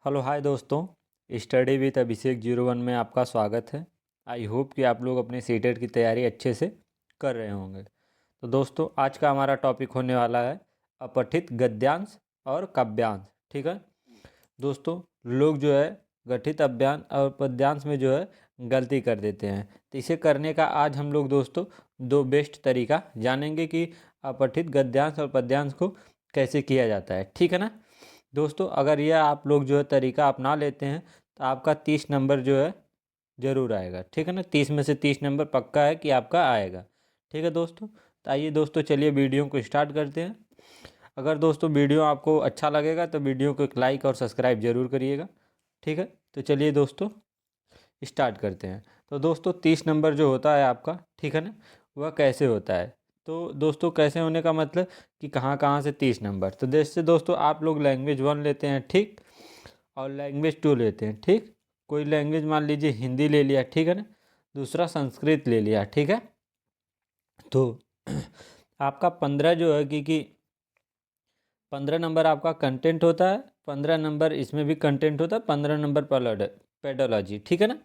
Hello hi दोस्तों, study with अभिषेक 01 में आपका स्वागत है। आई होप कि आप लोग अपने सीटेट की तैयारी अच्छे से कर रहे होंगे। तो दोस्तों, आज का हमारा टॉपिक होने वाला है अपठित गद्यांश और काव्यांश। ठीक है दोस्तों, लोग जो है गठित अव्यांश और पद्यांश में जो है गलती कर देते हैं। तो इसे करने का आज हम लोग दोस्तों दो बेस्ट तरीका जानेंगे कि अपठित गद्यांश और पद्यांश को कैसे किया जाता है। ठीक है ना दोस्तों, अगर यह आप लोग जो है तरीका अपना लेते हैं तो आपका 30 नंबर जो है ज़रूर आएगा। ठीक है ना, 30 में से 30 नंबर पक्का है कि आपका आएगा। ठीक है दोस्तों, तो आइए दोस्तों चलिए वीडियो को स्टार्ट करते हैं। अगर दोस्तों वीडियो आपको अच्छा लगेगा तो वीडियो को एक लाइक और सब्सक्राइब जरूर करिएगा। ठीक है, तो चलिए दोस्तों स्टार्ट करते हैं। तो दोस्तों 30 नंबर जो होता है आपका, ठीक है ना, वह कैसे होता है। तो दोस्तों कैसे होने का मतलब कि कहाँ कहाँ से 30 नंबर। तो जैसे दोस्तों आप लोग लैंग्वेज 1 लेते हैं, ठीक, और लैंग्वेज 2 लेते हैं। ठीक, कोई लैंग्वेज मान लीजिए हिंदी ले लिया, ठीक है ना, दूसरा संस्कृत ले लिया। ठीक है, तो आपका 15 जो है कि 15 नंबर आपका कंटेंट होता है, 15 नंबर इसमें भी कंटेंट होता है, 15 नंबर पेडोलॉजी। ठीक है ना,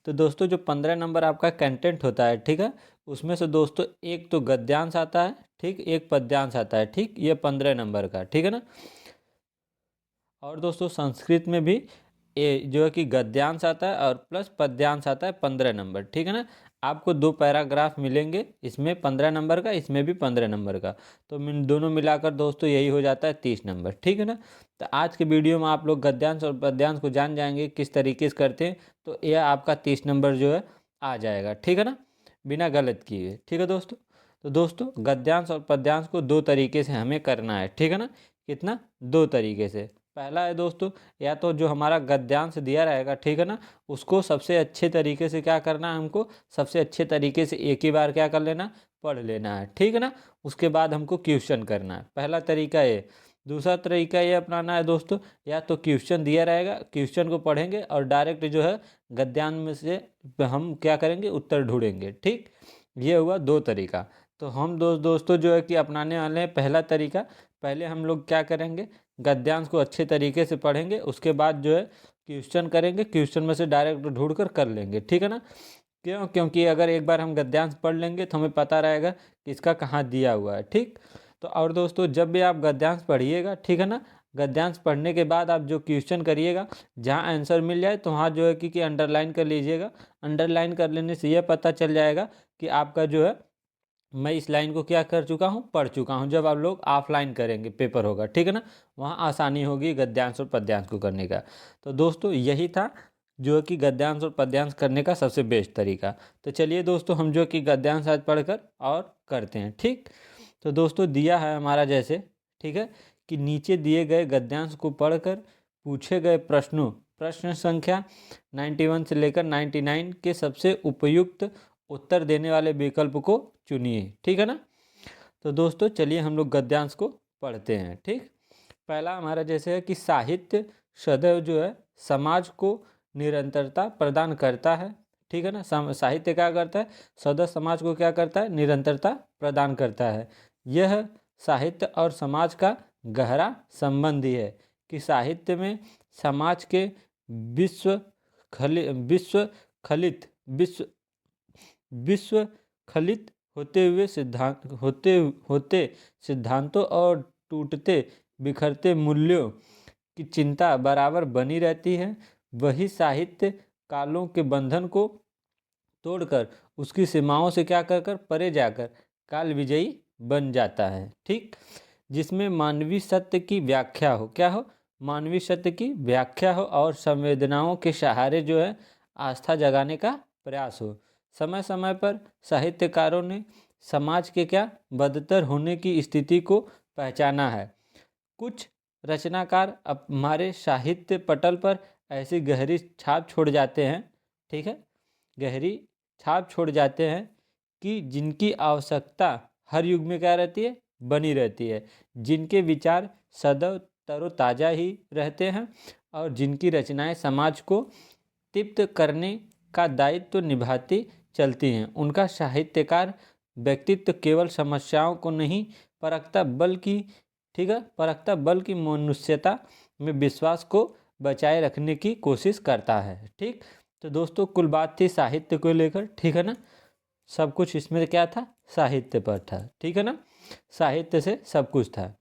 तो दोस्तों जो 15 नंबर आपका कंटेंट होता है, ठीक है, उसमें से दोस्तों एक तो गद्यांश आता है, ठीक, एक पद्यांश आता है। ठीक, ये 15 नंबर का, ठीक है ना। और दोस्तों संस्कृत में भी ये जो है कि गद्यांश आता है और प्लस पद्यांश आता है 15 नंबर। ठीक है ना, आपको दो पैराग्राफ मिलेंगे, इसमें 15 नंबर का, इसमें भी 15 नंबर का। तो दोनों मिलाकर दोस्तों यही हो जाता है 30 नंबर। ठीक है ना, तो आज के वीडियो में आप लोग गद्यांश और पद्यांश को जान जाएंगे किस तरीके से करते हैं। तो यह आपका 30 नंबर जो है आ जाएगा। ठीक है ना, बिना गलत किए। ठीक है दोस्तों, तो दोस्तों गद्यांश और पद्यांश को दो तरीके से हमें करना है। ठीक है ना, कितना, दो तरीके से। पहला है दोस्तों, या तो जो हमारा गद्यांश दिया रहेगा, ठीक है ना, उसको सबसे अच्छे तरीके से क्या करना है, हमको सबसे अच्छे तरीके से एक ही बार क्या कर लेना, पढ़ लेना है। ठीक है ना, उसके बाद हमको क्वेश्चन करना है। पहला तरीका ये। दूसरा तरीका ये अपनाना है दोस्तों, या तो क्वेश्चन दिया रहेगा, क्वेश्चन को पढ़ेंगे और डायरेक्ट जो है गद्यांश में से हम क्या करेंगे, उत्तर ढूंढेंगे। ठीक, ये हुआ दो तरीका। तो हम दोस्तों जो है कि अपनाने वाले हैं पहला तरीका। पहले हम लोग क्या करेंगे, गद्यांश को अच्छे तरीके से पढ़ेंगे, उसके बाद जो है क्वेश्चन करेंगे, क्वेश्चन में से डायरेक्ट ढूंढ कर कर लेंगे। ठीक है ना, क्यों, क्योंकि अगर एक बार हम गद्यांश पढ़ लेंगे तो हमें पता रहेगा कि इसका कहाँ दिया हुआ है। ठीक, तो और दोस्तों जब भी आप गद्यांश पढ़िएगा, ठीक है ना, गद्यांश पढ़ने के बाद आप जो क्वेश्चन करिएगा, जहाँ आंसर मिल जाए तो वहाँ जो है कि अंडरलाइन कर लीजिएगा। अंडरलाइन कर लेने से यह पता चल जाएगा कि आपका जो है मैं इस लाइन को क्या कर चुका हूँ, पढ़ चुका हूँ। जब आप लोग ऑफलाइन करेंगे, पेपर होगा, ठीक है ना, वहाँ आसानी होगी गद्यांश और पद्यांश को करने का। तो दोस्तों यही था जो कि गद्यांश और पद्यांश करने का सबसे बेस्ट तरीका। तो चलिए दोस्तों हम जो कि गद्यांश आज पढ़कर और करते हैं। ठीक, तो दोस्तों दिया है हमारा जैसे, ठीक है, कि नीचे दिए गए गद्यांश को पढ़कर पूछे गए प्रश्नों, प्रश्न संख्या 91 से लेकर 99 के सबसे उपयुक्त उत्तर देने वाले विकल्प को चुनिए। ठीक है ना, तो दोस्तों चलिए हम लोग गद्यांश को पढ़ते हैं। ठीक, पहला हमारा जैसे है कि साहित्य सदैव जो है समाज को निरंतरता प्रदान करता है। ठीक है ना, साहित्य क्या करता है, सदैव समाज को क्या करता है, निरंतरता प्रदान करता है। यह साहित्य और समाज का गहरा संबंधी है कि साहित्य में समाज के विश्व विश्व खलित विश्व विश्व खलित होते हुए सिद्धांत होते सिद्धांतों और टूटते बिखरते मूल्यों की चिंता बराबर बनी रहती है। वही साहित्य कालों के बंधन को तोड़कर उसकी सीमाओं से क्या कर कर परे जाकर काल विजयी बन जाता है। ठीक, जिसमें मानवीय सत्य की व्याख्या हो, क्या हो, मानवीय सत्य की व्याख्या हो और संवेदनाओं के सहारे जो है आस्था जगाने का प्रयास हो। समय समय पर साहित्यकारों ने समाज के क्या बदतर होने की स्थिति को पहचाना है। कुछ रचनाकार हमारे साहित्य पटल पर ऐसी गहरी छाप छोड़ जाते हैं, ठीक है, गहरी छाप छोड़ जाते हैं कि जिनकी आवश्यकता हर युग में क्या रहती है, बनी रहती है, जिनके विचार सदैव तरोताज़ा ही रहते हैं और जिनकी रचनाएं समाज को तृप्त करने का दायित्व निभाती चलती हैं। उनका साहित्यकार व्यक्तित्व केवल समस्याओं को नहीं परखता बल्कि, ठीक है, परखता बल्कि मनुष्यता में विश्वास को बचाए रखने की कोशिश करता है। ठीक, तो दोस्तों कुल बात थी साहित्य को लेकर, ठीक है ना। सब कुछ इसमें क्या था, साहित्य पर था, ठीक है ना। साहित्य से सब कुछ था,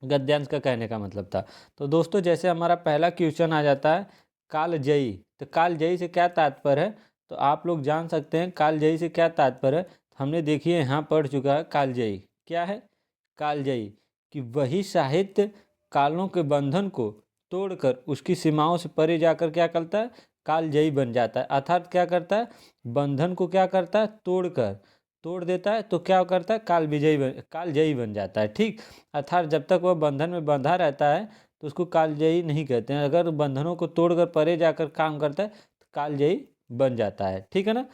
गद्यांश का कहने का मतलब था। तो दोस्तों जैसे हमारा पहला क्वेश्चन आ जाता है कालजयी, तो कालजयी से क्या तात्पर्य है, तो आप लोग जान सकते हैं कालजयी से क्या तात्पर्य है। हमने देखिए यहाँ पढ़ चुका है कालजयी क्या है। कालजयी कि वही साहित्य कालों के बंधन को तोड़कर उसकी सीमाओं से परे जाकर क्या करता है, कालजयी बन जाता है। अर्थात क्या करता है, बंधन को क्या करता है, तोड़ देता है, तो क्या करता है, कालजयी बन जाता है। ठीक, अर्थात जब तक वह बंधन में बंधा रहता है तो उसको कालजयी नहीं कहते हैं। अगर बंधनों को तोड़कर परे जाकर काम करता है तो कालजयी बन जाता है, ठीक है ना।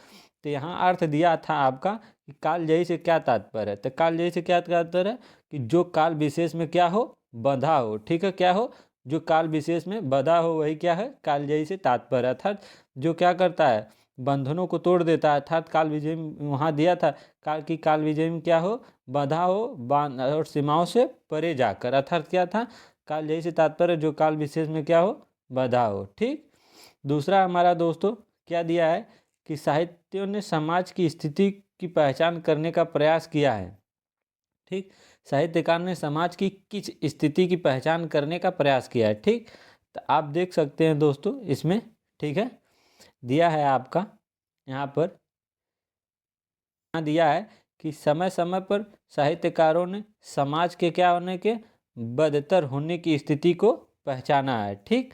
तो यहाँ अर्थ दिया था आपका कि कालजयी से क्या तात्पर्य है, तो कालजयी से क्या तात्पर्य है कि जो काल विशेष में क्या हो, बंधा हो। ठीक है, क्या हो, जो काल विशेष में बंधा हो वही क्या है, कालजयी से तात्पर्य। अर्थात जो क्या करता है, बंधनों को तोड़ देता है। अर्थात काल विजय वहाँ दिया था काल विजय में क्या हो, बंधा हो बांध और सीमाओं से परे जाकर। अर्थात क्या था, कालजयी से तात्पर्य जो काल विशेष में क्या हो, बंधा हो। ठीक, दूसरा हमारा दोस्तों क्या दिया है कि साहित्यों ने समाज की स्थिति की पहचान करने का प्रयास किया है। ठीक, साहित्यकार ने समाज की किस स्थिति की पहचान करने का प्रयास किया है। ठीक, तो आप देख सकते हैं दोस्तों इसमें, ठीक है, दिया है आपका यहाँ पर, यहाँ दिया है कि समय समय पर साहित्यकारों ने समाज के क्या होने के, बदतर होने की स्थिति को पहचाना है। ठीक,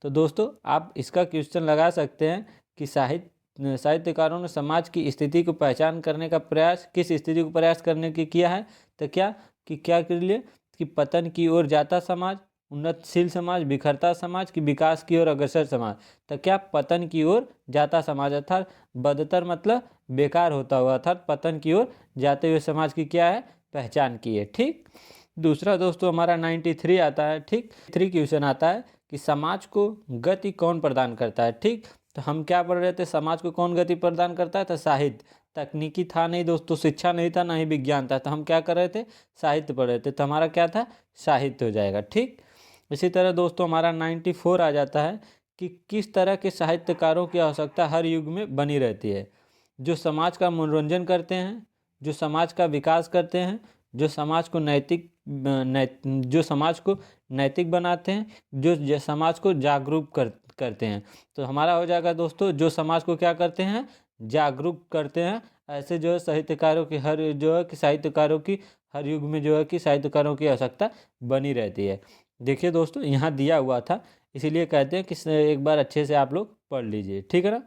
तो दोस्तों आप इसका क्वेश्चन लगा सकते हैं कि साहित्यकारों ने समाज की स्थिति को पहचान करने का प्रयास किस स्थिति को प्रयास करने की किया है, तो क्या कि क्या के लिए, कि पतन की ओर जाता समाज, उन्नतशील समाज, बिखरता समाज, की विकास की ओर अग्रसर समाज। तो क्या पतन की ओर जाता समाज, अर्थात बदतर मतलब बेकार होता हुआ, अर्थात पतन की ओर जाते हुए समाज की क्या है, पहचान की है। ठीक, दूसरा दोस्तों हमारा 93 आता है। ठीक, 3 क्वेश्चन आता है कि समाज को गति कौन प्रदान करता है। ठीक, तो हम क्या पढ़ रहे थे, समाज को कौन गति प्रदान करता है, तो साहित्य। तकनीकी था नहीं दोस्तों, शिक्षा नहीं था, ना ही विज्ञान था, तो हम क्या कर रहे थे, साहित्य पढ़ रहे थे, तो हमारा क्या था, साहित्य हो जाएगा। ठीक, इसी तरह दोस्तों हमारा 94 आ जाता है कि किस तरह के साहित्यकारों की आवश्यकता हर युग में बनी रहती है। जो समाज का मनोरंजन करते हैं, जो समाज का विकास करते हैं, जो समाज को जो समाज को नैतिक बनाते हैं, जो समाज को जागरूक करते हैं। तो हमारा हो जाएगा दोस्तों, जो समाज को क्या करते हैं, जागरूक करते हैं। ऐसे जो है साहित्यकारों की हर जो है कि साहित्यकारों की हर युग में जो है कि साहित्यकारों की आवश्यकता बनी रहती है। देखिए दोस्तों यहाँ दिया हुआ था, इसीलिए कहते हैं कि एक बार अच्छे से आप लोग पढ़ लीजिए, ठीक है ना।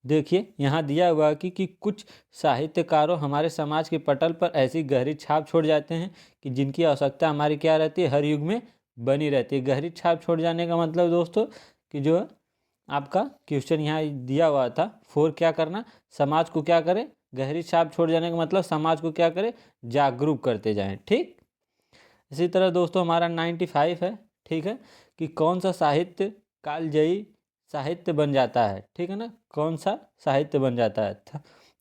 देखिए यहाँ दिया हुआ कि कुछ साहित्यकारों हमारे समाज के पटल पर ऐसी गहरी छाप छोड़ जाते हैं कि जिनकी आवश्यकता हमारी क्या रहती है, हर युग में बनी रहती है। गहरी छाप छोड़ जाने का मतलब दोस्तों कि जो है आपका क्वेश्चन यहाँ दिया हुआ था 4, क्या करना, समाज को क्या करे, गहरी छाप छोड़ जाने का मतलब समाज को क्या करे, जागरूक करते जाएं। ठीक, इसी तरह दोस्तों हमारा 95 है। ठीक है, कि कौन सा साहित्य कालजयी साहित्य बन जाता है। ठीक है ना, कौन सा साहित्य बन जाता है,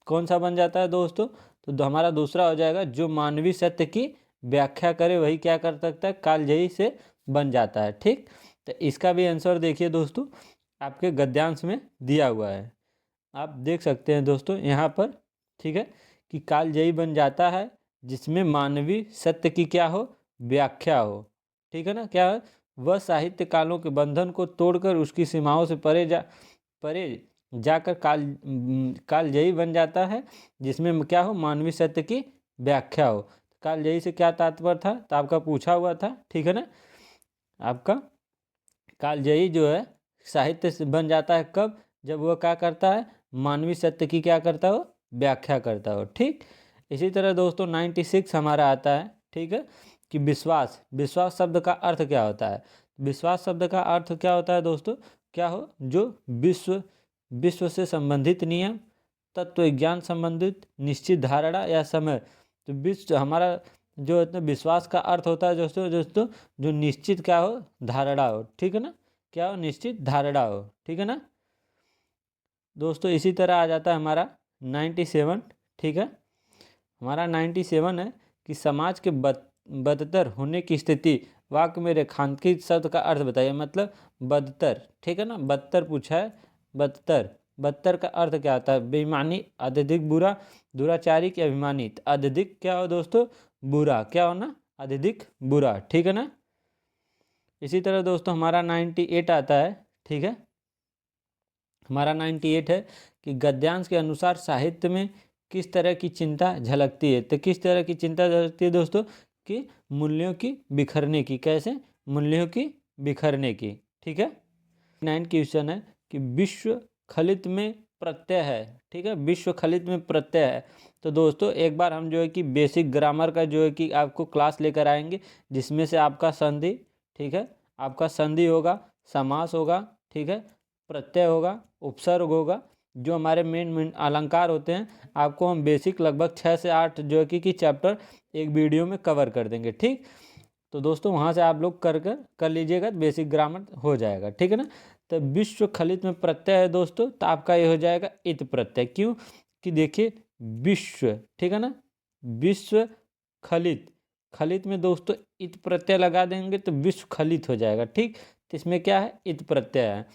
कौन सा बन जाता है दोस्तों, तो हमारा दूसरा हो जाएगा जो मानवीय सत्य की व्याख्या करे वही क्या कर सकता है, कालजयी से बन जाता है। ठीक, तो इसका भी आंसर देखिए दोस्तों आपके गद्यांश में दिया हुआ है, आप देख सकते हैं दोस्तों यहाँ पर। ठीक है, कि कालजयी बन जाता है जिसमें मानवीय सत्य की क्या हो, व्याख्या हो। ठीक है ना, क्या है, वह साहित्य कालों के बंधन को तोड़कर उसकी सीमाओं से परे जाकर कालजयी बन जाता है जिसमें क्या हो, मानवीय सत्य की व्याख्या हो। कालजयी से क्या तात्पर्य था, तो आपका पूछा हुआ था। ठीक है ना, आपका कालजयी जो है साहित्य से बन जाता है कब, जब वह क्या करता है, मानवीय सत्य की क्या करता हो, व्याख्या करता हो। ठीक, इसी तरह दोस्तों 96 हमारा आता है। ठीक है, कि विश्वास शब्द का अर्थ क्या होता है। विश्वास शब्द का अर्थ क्या होता है दोस्तों, क्या हो, जो विश्व से संबंधित नियम, तत्व विज्ञान संबंधित निश्चित धारणा या समय। तो विश्व हमारा जो है विश्वास का अर्थ होता है दोस्तों दोस्तों जो निश्चित क्या हो, धारणा हो। ठीक है ना, क्या हो, निश्चित धारणा हो। ठीक है ना दोस्तों, इसी तरह आ जाता है हमारा 97। ठीक है, हमारा 97 है कि समाज के बदतर होने की स्थिति वाक्य में रेखांकित शब्द का अर्थ बताइए, मतलब बदतर, ठीक है ना, बदतर पूछा है, बदतर, बदतर का अर्थ क्या होता है? बेईमानी, अत्यधिक बुरा, दुराचारी की अभिमानी। तो अत्यधिक क्या हो दोस्तों? बुरा, क्या होना? अत्यधिक बुरा, ठीक है ना। इसी तरह दोस्तों हमारा 98 आता है, ठीक है, हमारा 98 है कि गद्यांश के अनुसार साहित्य में किस तरह की चिंता झलकती है। तो किस तरह की चिंता झलकती है दोस्तों? कि मूल्यों की बिखरने की। कैसे? मूल्यों की बिखरने की, ठीक है। 9 क्वेश्चन है कि विश्व खलित में प्रत्यय है, ठीक है, विश्व खलित में प्रत्यय है। तो दोस्तों एक बार हम जो है कि बेसिक ग्रामर का जो है कि आपको क्लास लेकर आएंगे, जिसमें से आपका संधि, ठीक है, आपका संधि होगा, समास होगा, ठीक है, प्रत्यय होगा, उपसर्ग होगा, जो हमारे मेन अलंकार होते हैं, आपको हम बेसिक लगभग 6 से 8 जो है कि चैप्टर एक वीडियो में कवर कर देंगे, ठीक। तो दोस्तों वहाँ से आप लोग कर लीजिएगा, बेसिक ग्रामर हो जाएगा, ठीक है ना। तो विश्व खलित में प्रत्यय है दोस्तों, तो आपका ये हो जाएगा इत प्रत्यय। क्यों? कि देखिए विश्व, ठीक है ना, विश्व खलित, खलित में दोस्तों इत प्रत्यय लगा देंगे तो विश्व खलित हो जाएगा, ठीक। तो इसमें क्या है? इत प्रत्यय है।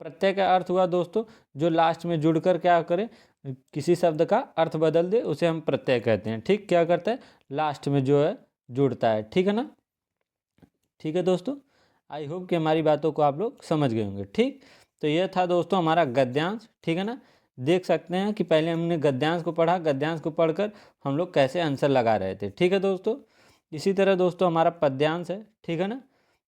प्रत्यय का अर्थ हुआ दोस्तों जो लास्ट में जुड़कर क्या करे, किसी शब्द का अर्थ बदल दे, उसे हम प्रत्यय कहते हैं, ठीक। क्या करता है? लास्ट में जो है जुड़ता है, ठीक है ना। ठीक है दोस्तों, आई होप कि हमारी बातों को आप लोग समझ गए होंगे, ठीक। तो यह था दोस्तों हमारा गद्यांश, ठीक है ना। देख सकते हैं कि पहले हमने गद्यांश को पढ़ा, गद्यांश को पढ़कर हम लोग कैसे आंसर लगा रहे थे, ठीक है दोस्तों। इसी तरह दोस्तों हमारा पद्यांश है, ठीक है ना।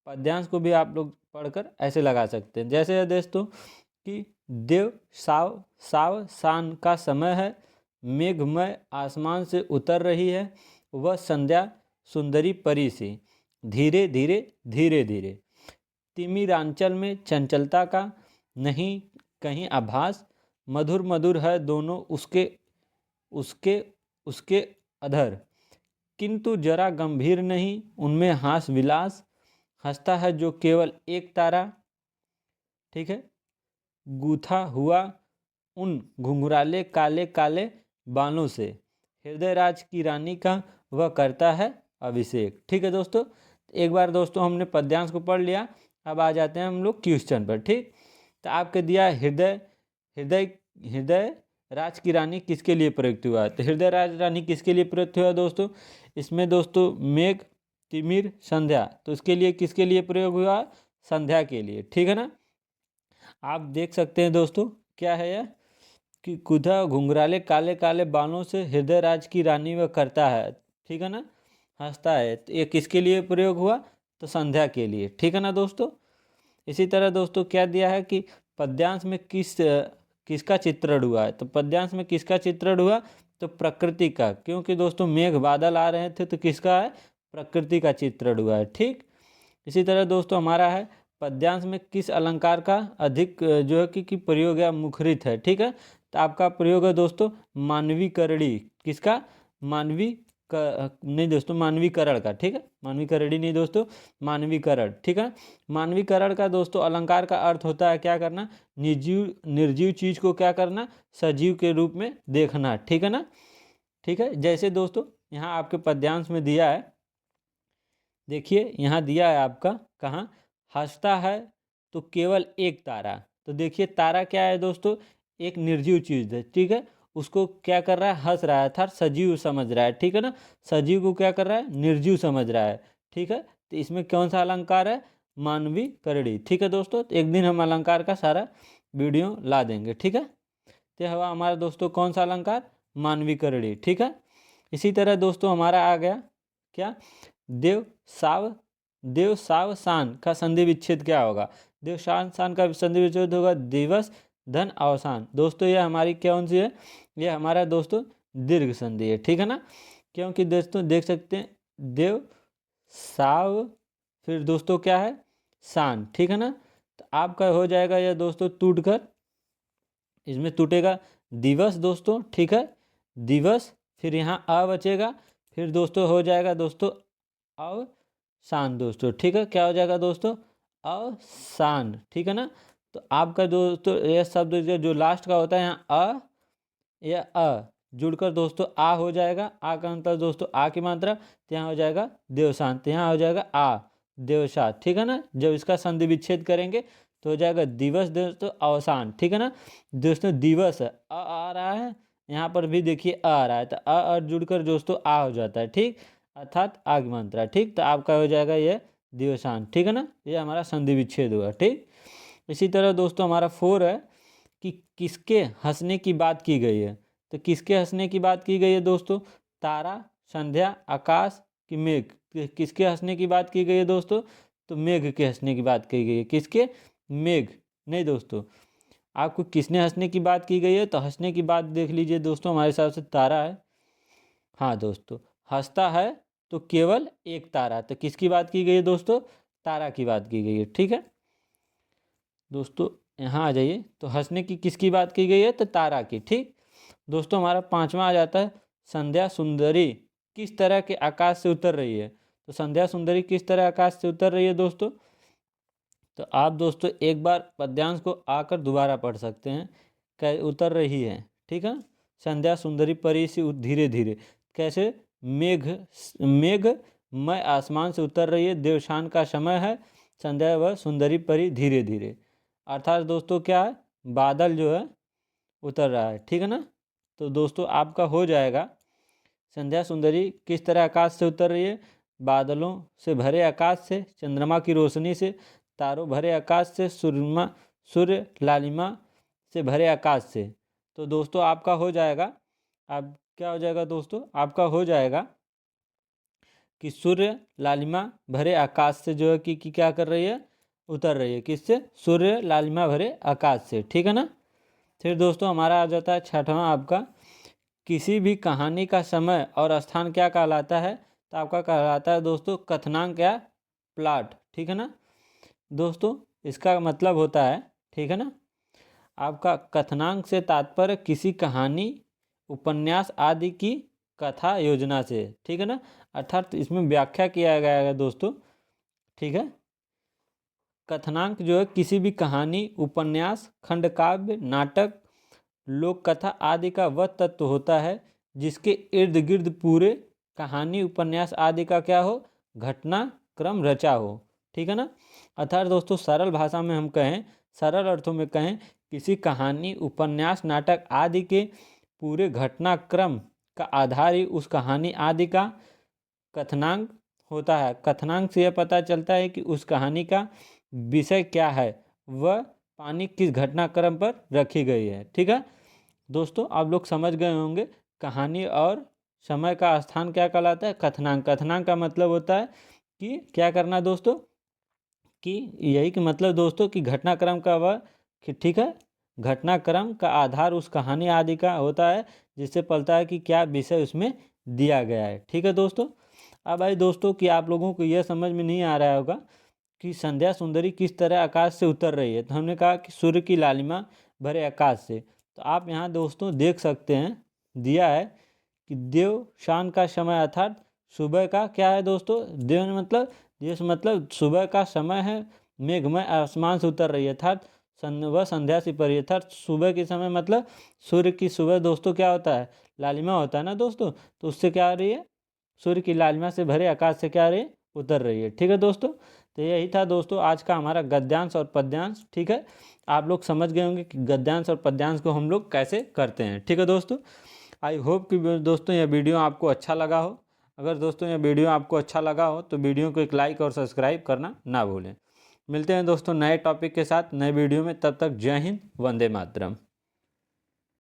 पद्यांश को भी आप लोग पढ़कर ऐसे लगा सकते हैं, जैसे है दोस्तों कि देव साव साव शान का समय है, मेघमय आसमान से उतर रही है, वह संध्या सुंदरी परी सी, धीरे धीरे धीरे धीरे, तिमिरांचल में चंचलता का नहीं कहीं आभास, मधुर मधुर है दोनों उसके उसके उसके अधर, किंतु जरा गंभीर नहीं उनमें हास विलास, हंसता है जो केवल एक तारा, ठीक है, गूथा हुआ उन घुंघराले काले काले बालों से, हृदय राज की रानी का वह करता है अभिषेक, ठीक है दोस्तों। एक बार दोस्तों हमने पद्यांश को पढ़ लिया, अब आ जाते हैं हम लोग क्वेश्चन पर, ठीक। तो आपके दिया हृदय हृदय हृदय राज की रानी किसके लिए प्रयुक्त हुआ? तो हृदय राज रानी किसके लिए प्रयुक्त हुआ दोस्तों? इसमें दोस्तों मेघ तिमिर संध्या, तो इसके लिए किसके लिए प्रयोग हुआ? संध्या के लिए, ठीक है ना। आप देख सकते हैं दोस्तों क्या है यह कि कुधा घुंघराले काले काले बालों से हृदय राज की रानी वह करता है, ठीक है ना, हंसता है। तो ये किसके लिए प्रयोग हुआ? तो संध्या के लिए, ठीक है ना दोस्तों। इसी तरह दोस्तों क्या दिया है कि पद्यांश में किसका चित्रण हुआ है? तो पद्यांश में किसका चित्रण हुआ? तो प्रकृति का, क्योंकि दोस्तों मेघ बादल आ रहे थे, तो किसका है? प्रकृति का चित्रण हुआ है, ठीक। इसी तरह दोस्तों हमारा है पद्यांश में किस अलंकार का अधिक जो है कि प्रयोग या मुखरित है, ठीक है। तो आपका प्रयोग है दोस्तों मानवीकरणी, किसका? नहीं दोस्तों, मानवीकरण का, ठीक है, मानवीकरणी नहीं दोस्तों, मानवीकरण, ठीक है। मानवीकरण का दोस्तों अलंकार का अर्थ होता है क्या करना? निर्जीव चीज को क्या करना? सजीव के रूप में देखना, ठीक है ना। ठीक है, जैसे दोस्तों यहाँ आपके पद्यांश में दिया है, देखिए यहाँ दिया है आपका, कहाँ? हंसता है तो केवल एक तारा। तो देखिए तारा क्या है दोस्तों? एक निर्जीव चीज है, ठीक है, उसको क्या कर रहा है? हंस रहा है, अर्थात सजीव समझ रहा है, ठीक है ना। सजीव को क्या कर रहा है? निर्जीव समझ रहा है, ठीक है। तो इसमें कौन सा अलंकार है? मानवी करड़ी, ठीक है दोस्तों। तो एक दिन हम अलंकार का सारा वीडियो ला देंगे, ठीक है। तो हुआ हमारा दोस्तों कौन सा अलंकार? मानवी करड़ी, ठीक है। इसी तरह दोस्तों हमारा आ गया क्या? देव साव देव साव शान का संधि विच्छेद क्या होगा? देव शान शान का संधि विच्छेद होगा दिवस धन अवसान। दोस्तों ये हमारी कौन सी है? ये हमारा दोस्तों दीर्घ संधि है, ठीक है ना। क्योंकि दोस्तों देख सकते हैं देव साव, फिर दोस्तों क्या है? शान, ठीक है ना। तो आपका हो जाएगा यह दोस्तों टूटकर, इसमें टूटेगा दिवस दोस्तों, ठीक है, दिवस, फिर यहाँ अ बचेगा, फिर दोस्तों हो जाएगा दोस्तों अवसान दोस्तों, ठीक है। क्या हो जाएगा दोस्तों? अवसान, ठीक है ना। तो आपका दोस्तों यह शब्द जो लास्ट का होता है यहाँ या जुड़कर दोस्तों आ हो जाएगा। आ का अंतर दोस्तों आ की मात्रा, तो यहाँ हो जाएगा देवशान, तो यहाँ हो जाएगा आ। दिवसा, ठीक है ना। जब इसका संधि विच्छेद करेंगे तो हो जाएगा दिवस दोस्तों अवसान, ठीक है ना। दोस्तों दिवस है, आ रहा है, यहाँ पर भी देखिए आ रहा है, तो और जुड़कर दोस्तों आ हो जाता है, ठीक, अर्थात आगमंत्रा, ठीक। तो आपका हो जाएगा ये दिवसान, ठीक है ना। ये हमारा संधि विच्छेद हुआ, ठीक। इसी तरह दोस्तों हमारा 4 है कि किसके हंसने की बात की गई है। तो किसके हंसने की बात की गई है दोस्तों? तारा, संध्या, आकाश कि मेघ। किसके हंसने की बात की गई है दोस्तों? तो मेघ के हंसने की बात की गई है। किसके? मेघ नहीं दोस्तों। आपको किसने हंसने की बात की गई है? तो हंसने की बात देख लीजिए दोस्तों, हमारे हिसाब से तारा है। हाँ दोस्तों, हंसता है तो केवल एक तारा। तो किसकी बात की गई है दोस्तों? तारा की बात की गई है, ठीक है दोस्तों। यहाँ आ जाइए, तो हंसने की किसकी बात की गई है? तो तारा की, ठीक। दोस्तों हमारा 5वां आ जाता है, संध्या सुंदरी किस तरह के आकाश से उतर रही है। तो संध्या सुंदरी किस तरह आकाश से उतर रही है दोस्तों? तो आप दोस्तों एक बार पद्यांश को आकर दोबारा पढ़ सकते हैं, कै उतर रही है, ठीक है। संध्या सुंदरी परी से धीरे धीरे, कैसे? मेघ, मेघमय आसमान से उतर रही है, देवशान का समय है, संध्या व सुंदरी परी धीरे धीरे। अर्थात दोस्तों क्या है? बादल जो है उतर रहा है, ठीक है ना। तो दोस्तों आपका हो जाएगा, संध्या सुंदरी किस तरह आकाश से उतर रही है? बादलों से भरे आकाश से, चंद्रमा की रोशनी से, तारों भरे आकाश से, सूर्य लालिमा से भरे आकाश से। तो दोस्तों आपका हो जाएगा, आप क्या हो जाएगा दोस्तों? आपका हो जाएगा कि सूर्य लालिमा भरे आकाश से जो है कि क्या कर रही है? उतर रही है। किससे? सूर्य लालिमा भरे आकाश से, ठीक है ना। फिर दोस्तों हमारा आ जाता है 6वां आपका, किसी भी कहानी का समय और स्थान क्या कहलाता है? तो आपका कहलाता है दोस्तों कथनांक या प्लॉट, ठीक है ना दोस्तों। इसका मतलब होता है, ठीक है ना, आपका कथनांक से तात्पर्य किसी कहानी, उपन्यास आदि की कथा योजना से, ठीक है ना। अर्थात इसमें व्याख्या किया गया है दोस्तों, ठीक है। कथनांक जो है किसी भी कहानी, उपन्यास, खंडकाव्य, नाटक, लोक कथा आदि का वह तत्व होता है जिसके इर्द गिर्द पूरे कहानी, उपन्यास आदि का क्या हो? घटना क्रम रचा हो, ठीक है ना। अर्थात दोस्तों सरल भाषा में हम कहें, सरल अर्थों में कहें, किसी कहानी, उपन्यास, नाटक आदि के पूरे घटनाक्रम का आधार ही उस कहानी आदि का कथनांक होता है। कथनांक से यह पता चलता है कि उस कहानी का विषय क्या है, वह पानी किस घटनाक्रम पर रखी गई है, ठीक है दोस्तों। आप लोग समझ गए होंगे, कहानी और समय का स्थान क्या कहलाता है? कथनांक। कथनांक का मतलब होता है कि क्या करना दोस्तों, कि यही कि मतलब दोस्तों कि घटनाक्रम का वह, ठीक है, घटनाक्रम का आधार उस कहानी आदि का होता है जिससे पता है कि क्या विषय उसमें दिया गया है, ठीक है दोस्तों। अब आई दोस्तों कि आप लोगों को यह समझ में नहीं आ रहा होगा कि संध्या सुंदरी किस तरह आकाश से उतर रही है। तो हमने कहा कि सूर्य की लालिमा भरे आकाश से। तो आप यहाँ दोस्तों देख सकते हैं, दिया है कि देव शान का समय अर्थात सुबह का क्या है दोस्तों? देव मतलब, ये मतलब सुबह का समय है, मेघमय आसमान से उतर रही है, अर्थात वह संध्या से परी, अर्थात सुबह के समय मतलब सूर्य की सुबह दोस्तों क्या होता है? लालिमा होता है ना दोस्तों। तो उससे क्या आ रही है? सूर्य की लालिमा से भरे आकाश से क्या आ रही है? उतर रही है, ठीक है दोस्तों। तो यही था दोस्तों आज का हमारा गद्यांश और पद्यांश, ठीक है। आप लोग समझ गए होंगे कि गद्यांश और पद्यांश को हम लोग कैसे करते हैं, ठीक है दोस्तों। आई होप कि दोस्तों यह वीडियो आपको अच्छा लगा हो। अगर दोस्तों यह वीडियो आपको अच्छा लगा हो तो वीडियो को एक लाइक और सब्सक्राइब करना ना भूलें। मिलते हैं दोस्तों नए टॉपिक के साथ नए वीडियो में, तब तक जय हिंद, वंदे मातरम।